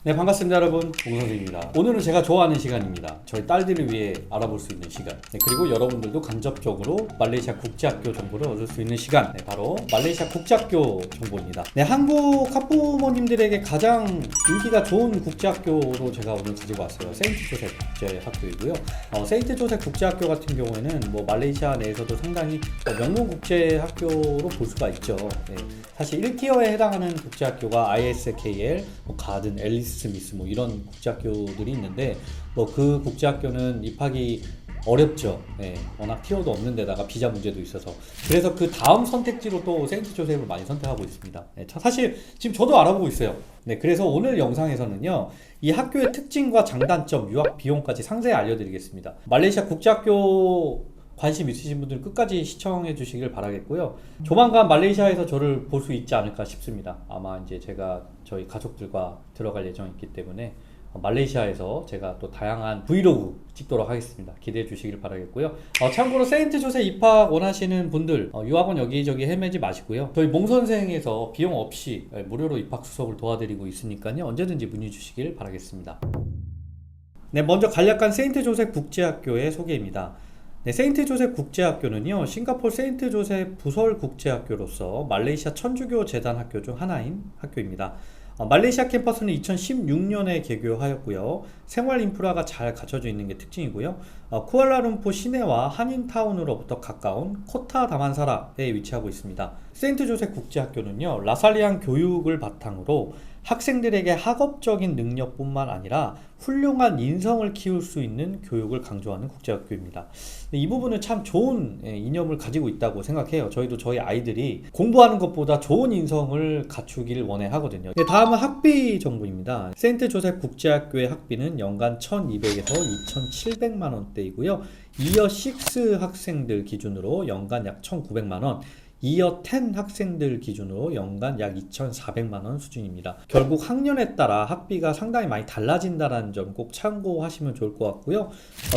네, 반갑습니다 여러분, 옹선생입니다. 오늘은 제가 좋아하는 시간입니다. 저희 딸들을 위해 알아볼 수 있는 시간, 그리고 여러분들도 간접적으로 말레이시아 국제학교 정보를 얻을 수 있는 시간, 바로 말레이시아 국제학교 정보입니다. 한국 학부모님들에게 가장 인기가 좋은 국제학교로 제가 오늘 가지고 왔어요. 세인트 조셉 국제학교이고요. 세인트 조셉 국제학교 같은 경우에는 말레이시아 내에서도 상당히 명문 국제학교로 볼 수가 있죠. 사실 1티어에 해당하는 국제학교가 ISKL, 가든, 앨리스 스미스 이런 국제학교들이 있는데 그 국제학교는 입학이 어렵죠. 워낙 티어도 없는 데다가 비자 문제도 있어서, 그래서 그 다음 선택지로 또 세인트 조셉을 많이 선택하고 있습니다. 사실 지금 저도 알아보고 있어요. 그래서 오늘 영상에서는요, 이 학교의 특징과 장단점, 유학 비용까지 상세히 알려드리겠습니다. 말레이시아 국제학교 관심 있으신 분들 끝까지 시청해 주시길 바라겠고요. 조만간 말레이시아에서 저를 볼 수 있지 않을까 싶습니다. 아마 이제 제가 저희 가족들과 들어갈 예정이 있기 때문에 말레이시아에서 제가 또 다양한 브이로그 찍도록 하겠습니다. 기대해 주시길 바라겠고요. 참고로 세인트 조셉 입학 원하시는 분들, 유학원 여기저기 헤매지 마시고요. 저희 몽선생에서 비용 없이 무료로 입학 수속을 도와드리고 있으니까요. 언제든지 문의 주시길 바라겠습니다. 먼저 간략한 세인트 조셉 국제학교의 소개입니다. 세인트 조셉 국제학교는요, 싱가포르 세인트 조셉 부설 국제학교로서 말레이시아 천주교 재단 학교 중 하나인 학교입니다. 말레이시아 캠퍼스는 2016년에 개교하였고요. 생활 인프라가 잘 갖춰져 있는 게 특징이고요. 쿠알라룸푸 시내와 한인타운으로부터 가까운 코타 다만사라에 위치하고 있습니다. 세인트 조셉 국제학교는요, 라살리안 교육을 바탕으로 학생들에게 학업적인 능력뿐만 아니라 훌륭한 인성을 키울 수 있는 교육을 강조하는 국제학교입니다. 이 부분은 참 좋은 이념을 가지고 있다고 생각해요. 저희도 저희 아이들이 공부하는 것보다 좋은 인성을 갖추길 원해 하거든요. 다음은 학비 정보입니다. 세인트 조셉 국제학교의 학비는 연간 1,200에서 2,700만 원대이고요. 이어 6 학생들 기준으로 연간 약 1,900만 원, 이어 10 학생들 기준으로 연간 약 2,400만 원 수준입니다. 결국 학년에 따라 학비가 상당히 많이 달라진다는 점 꼭 참고하시면 좋을 것 같고요.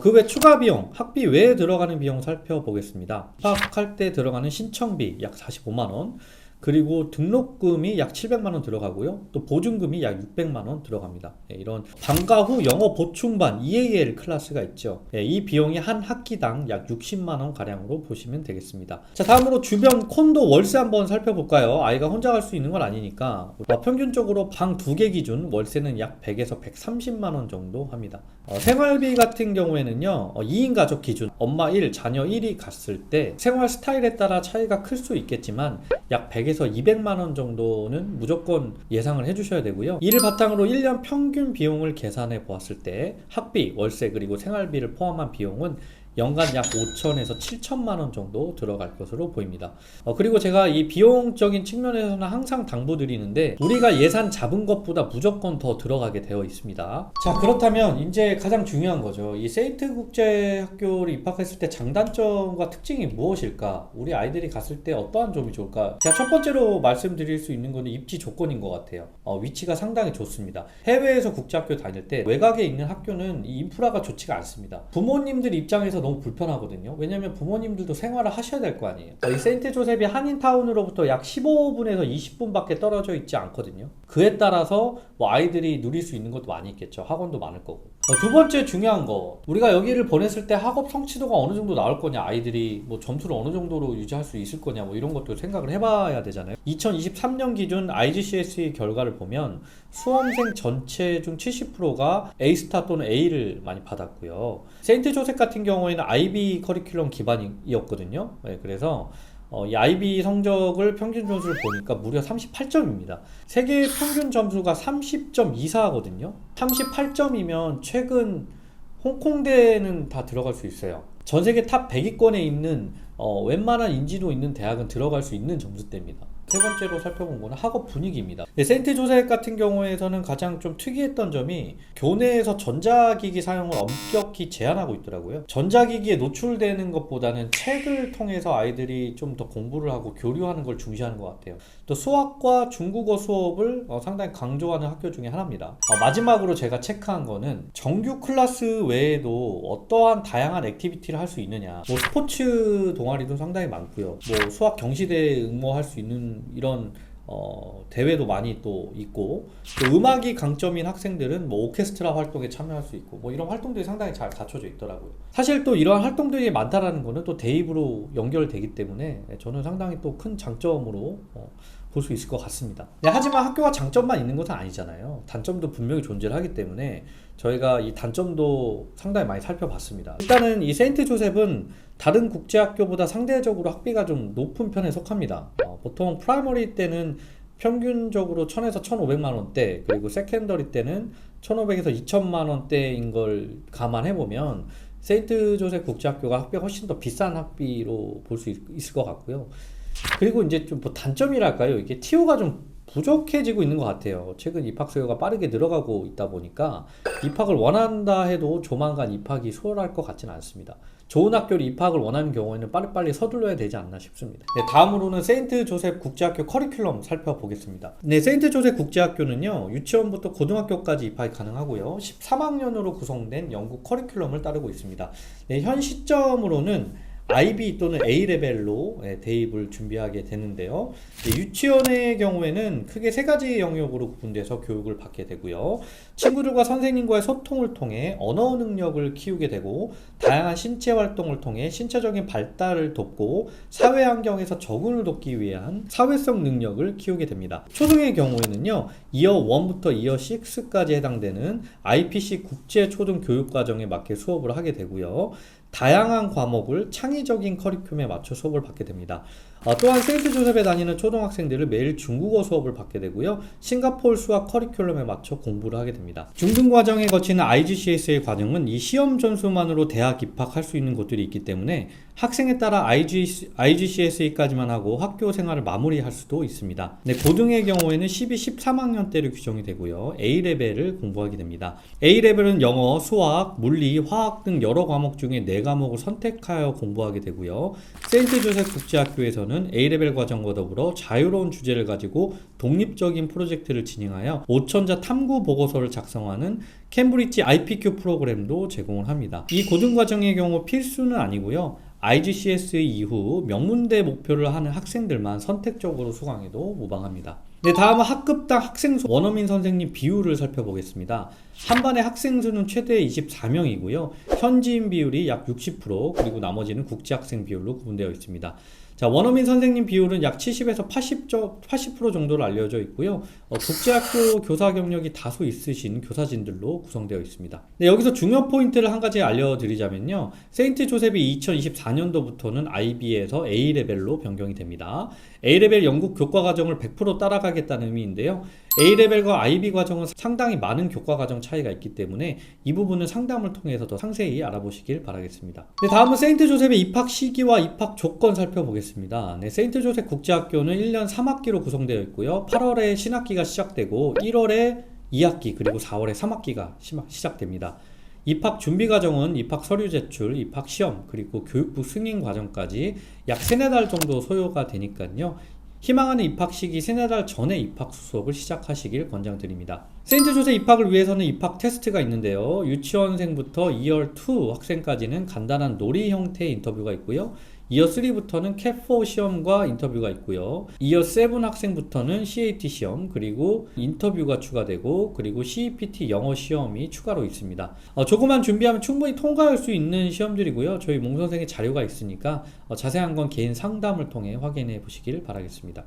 그 외 추가 비용, 학비 외에 들어가는 비용 살펴보겠습니다. 입학할 때 들어가는 신청비 약 45만 원, 그리고 등록금이 약 700만원 들어가고요. 또 보증금이 약 600만원 들어갑니다. 이런 방과 후 영어 보충반 EAL 클래스가 있죠. 이 비용이 한 학기당 약 60만원 가량으로 보시면 되겠습니다. 자, 다음으로 주변 콘도 월세 한번 살펴볼까요? 아이가 혼자 갈 수 있는 건 아니니까 평균적으로 방 2개 기준 월세는 약 100에서 130만원 정도 합니다. 생활비 같은 경우에는요, 2인 가족 기준 엄마 1, 자녀 1이 갔을 때 생활 스타일에 따라 차이가 클 수 있겠지만 약 100에서 200만원 정도는 무조건 예상을 해주셔야 되고요. 이를 바탕으로 1년 평균 비용을 계산해 보았을 때 학비, 월세, 그리고 생활비를 포함한 비용은 연간 약 5천에서 7천만원 정도 들어갈 것으로 보입니다. 그리고 제가 이 비용적인 측면에서는 항상 당부드리는데, 우리가 예산 잡은 것보다 무조건 더 들어가게 되어 있습니다. 자, 그렇다면 이제 가장 중요한 거죠. 이 세인트 국제학교를 입학했을 때 장단점과 특징이 무엇일까? 우리 아이들이 갔을 때 어떠한 점이 좋을까? 제가 첫 번째로 말씀드릴 수 있는 것은 입지 조건인 것 같아요. 위치가 상당히 좋습니다. 해외에서 국제학교 다닐 때 외곽에 있는 학교는 이 인프라가 좋지가 않습니다. 부모님들 입장에서 너무 불편하거든요. 왜냐면 부모님들도 생활을 하셔야 될 거 아니에요. 이 세인트 조셉이 한인타운으로부터 약 15분에서 20분밖에 떨어져 있지 않거든요. 그에 따라서 아이들이 누릴 수 있는 것도 많이 있겠죠. 학원도 많을 거고. 두 번째 중요한 거, 우리가 여기를 보냈을 때 학업 성취도가 어느 정도 나올 거냐, 아이들이 점수를 어느 정도로 유지할 수 있을 거냐, 이런 것도 생각을 해봐야 되잖아요. 2023년 기준 IGCSE 결과를 보면 수험생 전체 중 70%가 A스타 또는 A를 많이 받았고요. 세인트 조셉 같은 경우에는 IB 커리큘럼 기반이었거든요. 그래서 이 IB 성적을 평균 점수를 보니까 무려 38점입니다. 세계 평균 점수가 30.24거든요. 38점이면 최근 홍콩대는 다 들어갈 수 있어요. 전 세계 탑 100위권에 있는 웬만한 인지도 있는 대학은 들어갈 수 있는 점수대입니다. 세 번째로 살펴본 거는 학업 분위기입니다. 세인트 조셉 같은 경우에서는 가장 좀 특이했던 점이 교내에서 전자기기 사용을 엄격히 제한하고 있더라고요. 전자기기에 노출되는 것보다는 책을 통해서 아이들이 좀 더 공부를 하고 교류하는 걸 중시하는 것 같아요. 또 수학과 중국어 수업을 상당히 강조하는 학교 중에 하나입니다. 마지막으로 제가 체크한 거는 정규 클래스 외에도 어떠한 다양한 액티비티를 할 수 있느냐. 스포츠 동아리도 상당히 많고요. 수학 경시대에 응모할 수 있는 이런 대회도 많이 또 있고, 또 음악이 강점인 학생들은 뭐 오케스트라 활동에 참여할 수 있고, 뭐 이런 활동들이 상당히 잘 갖춰져 있더라고요. 사실 또 이러한 활동들이 많다라는 거는 또 대입으로 연결되기 때문에 저는 상당히 또 큰 장점으로 볼 수 있을 것 같습니다. 네, 하지만 학교가 장점만 있는 것은 아니잖아요. 단점도 분명히 존재를 하기 때문에 저희가 이 단점도 상당히 많이 살펴봤습니다. 일단은 이 세인트 조셉은 다른 국제학교보다 상대적으로 학비가 좀 높은 편에 속합니다. 보통 프라이머리 때는 평균적으로 1000에서 1500만 원대, 그리고 세컨더리 때는 1500에서 2000만 원대인 걸 감안해보면 세인트 조셉 국제학교가 학비가 훨씬 더 비싼 학비로 볼 수 있을 것 같고요. 그리고 이제 좀 뭐 단점이랄까요? 이게 TO가 좀 부족해지고 있는 것 같아요. 최근 입학 수요가 빠르게 늘어가고 있다 보니까 입학을 원한다 해도 조만간 입학이 수월할 것 같지는 않습니다. 좋은 학교를 입학을 원하는 경우에는 빨리빨리 서둘러야 되지 않나 싶습니다. 네, 다음으로는 세인트 조셉 국제학교 커리큘럼 살펴보겠습니다. 네, 세인트 조셉 국제학교는요, 유치원부터 고등학교까지 입학이 가능하고요, 13학년으로 구성된 영국 커리큘럼을 따르고 있습니다. 네, 현 시점으로는 IB 또는 A레벨로 대입을 준비하게 되는데요. 유치원의 경우에는 크게 세 가지 영역으로 구분돼서 교육을 받게 되고요. 친구들과 선생님과의 소통을 통해 언어 능력을 키우게 되고, 다양한 신체 활동을 통해 신체적인 발달을 돕고, 사회 환경에서 적응을 돕기 위한 사회성 능력을 키우게 됩니다. 초등의 경우에는요, 이어 1부터 이어 6까지 해당되는 IPC 국제 초등 교육 과정에 맞게 수업을 하게 되고요. 다양한 과목을 창의적인 커리큘럼에 맞춰 수업을 받게 됩니다. 또한 세인트 조셉에 다니는 초등학생들을 매일 중국어 수업을 받게 되고요. 싱가포르 수학 커리큘럼에 맞춰 공부를 하게 됩니다. 중등 과정에 거치는 IGCS의 과정은 이 시험 점수만으로 대학 입학할 수 있는 곳들이 있기 때문에 학생에 따라 IGCSE까지만 하고 학교 생활을 마무리할 수도 있습니다. 네, 고등의 경우에는 12, 13학년 때로 규정이 되고요. A레벨을 공부하게 됩니다. A레벨은 영어, 수학, 물리, 화학 등 여러 과목 중에 4과목을 선택하여 공부하게 되고요. 세인트 조셉 국제학교에서는 A레벨 과정과 더불어 자유로운 주제를 가지고 독립적인 프로젝트를 진행하여 5천자 탐구 보고서를 작성하는 캠브리지 IPQ 프로그램도 제공을 합니다. 이 고등과정의 경우 필수는 아니고요. IGCSE 이후 명문대 목표를 하는 학생들만 선택적으로 수강해도 무방합니다. 네, 다음은 학급당 학생수 원어민 선생님 비율을 살펴보겠습니다. 한 반의 학생 수는 최대 24명이고요. 현지인 비율이 약 60%, 그리고 나머지는 국제 학생 비율로 구분되어 있습니다. 자, 원어민 선생님 비율은 약 70에서 80% 정도로 알려져 있고요. 국제학교 교사 경력이 다소 있으신 교사진들로 구성되어 있습니다. 네, 여기서 중요 포인트를 한 가지 알려드리자면요. 세인트 조셉이 2024년도부터는 IB에서 A레벨로 변경이 됩니다. A레벨 영국 교과 과정을 100% 따라가겠다는 의미인데요. A레벨과 IB 과정은 상당히 많은 교과 과정 차이가 있기 때문에 이 부분은 상담을 통해서 더 상세히 알아보시길 바라겠습니다. 네, 다음은 세인트 조셉의 입학 시기와 입학 조건 살펴보겠습니다. 네, 세인트 조셉 국제학교는 1년 3학기로 구성되어 있고요. 8월에 신학기가 시작되고 1월에 2학기 그리고 4월에 3학기가 시작됩니다. 입학 준비 과정은 입학 서류 제출, 입학 시험, 그리고 교육부 승인 과정까지 약 3-4달 정도 소요가 되니까요. 희망하는 입학 시기 3-4달 전에 입학 수업을 시작하시길 권장드립니다. 세인트 조셉 입학을 위해서는 입학 테스트가 있는데요. 유치원생부터 2열2 학생까지는 간단한 놀이 형태의 인터뷰가 있고요. 이어 3부터는 캣4 시험과 인터뷰가 있고요. 이어 7 학생부터는 CAT 시험, 그리고 인터뷰가 추가되고, 그리고 CEPT 영어 시험이 추가로 있습니다. 조금만 준비하면 충분히 통과할 수 있는 시험들이고요. 저희 몽선생의 자료가 있으니까 자세한 건 개인 상담을 통해 확인해 보시길 바라겠습니다.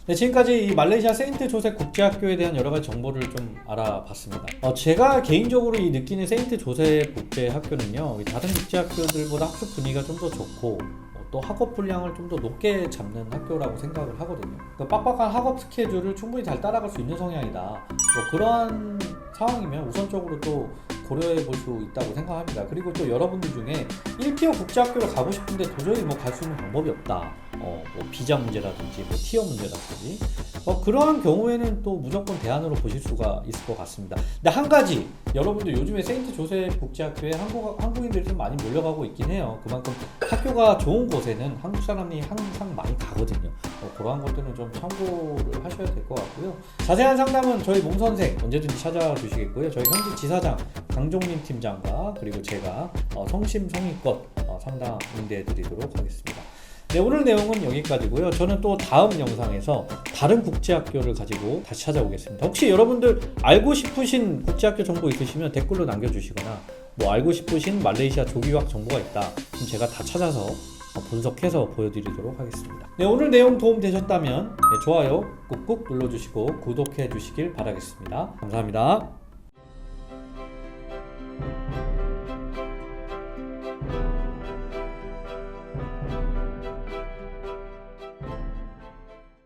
네, 지금까지 이 말레이시아 세인트 조셉 국제학교에 대한 여러가지 정보를 좀 알아봤습니다. 제가 개인적으로 이 느끼는 세인트 조셉 국제학교는요, 다른 국제학교들보다 학습 분위기가 좀 더 좋고, 또 학업 분량을 좀 더 높게 잡는 학교라고 생각을 하거든요. 그러니까 빡빡한 학업 스케줄을 충분히 잘 따라갈 수 있는 성향이다. 뭐 그러한 상황이면 우선적으로 또 고려해 볼 수 있다고 생각합니다. 그리고 또 여러분들 중에 1티어 국제학교를 가고 싶은데 도저히 뭐 갈 수 있는 방법이 없다. 뭐 비자 문제라든지 뭐 티어 문제라든지 그러한 경우에는 또 무조건 대안으로 보실 수가 있을 것 같습니다. 근데 한 가지, 여러분들 요즘에 세인트 조셉 국제학교에 한국인들이 좀 많이 몰려가고 있긴 해요. 그만큼 학교가 좋은 곳에는 한국 사람이 항상 많이 가거든요. 그러한 것들은 좀 참고를 하셔야 될 것 같고요. 자세한 상담은 저희 몽선생 언제든지 찾아주시겠고요. 저희 현지 지사장 강종민 팀장과 그리고 제가 성심성의껏 상담 응대해 드리도록 하겠습니다. 네, 오늘 내용은 여기까지고요. 저는 또 다음 영상에서 다른 국제학교를 가지고 다시 찾아오겠습니다. 혹시 여러분들 알고 싶으신 국제학교 정보 있으시면 댓글로 남겨주시거나 뭐 알고 싶으신 말레이시아 조기유학 정보가 있다, 그럼 제가 다 찾아서 분석해서 보여드리도록 하겠습니다. 네, 오늘 내용 도움 되셨다면 좋아요 꾹꾹 눌러주시고 구독해 주시길 바라겠습니다. 감사합니다.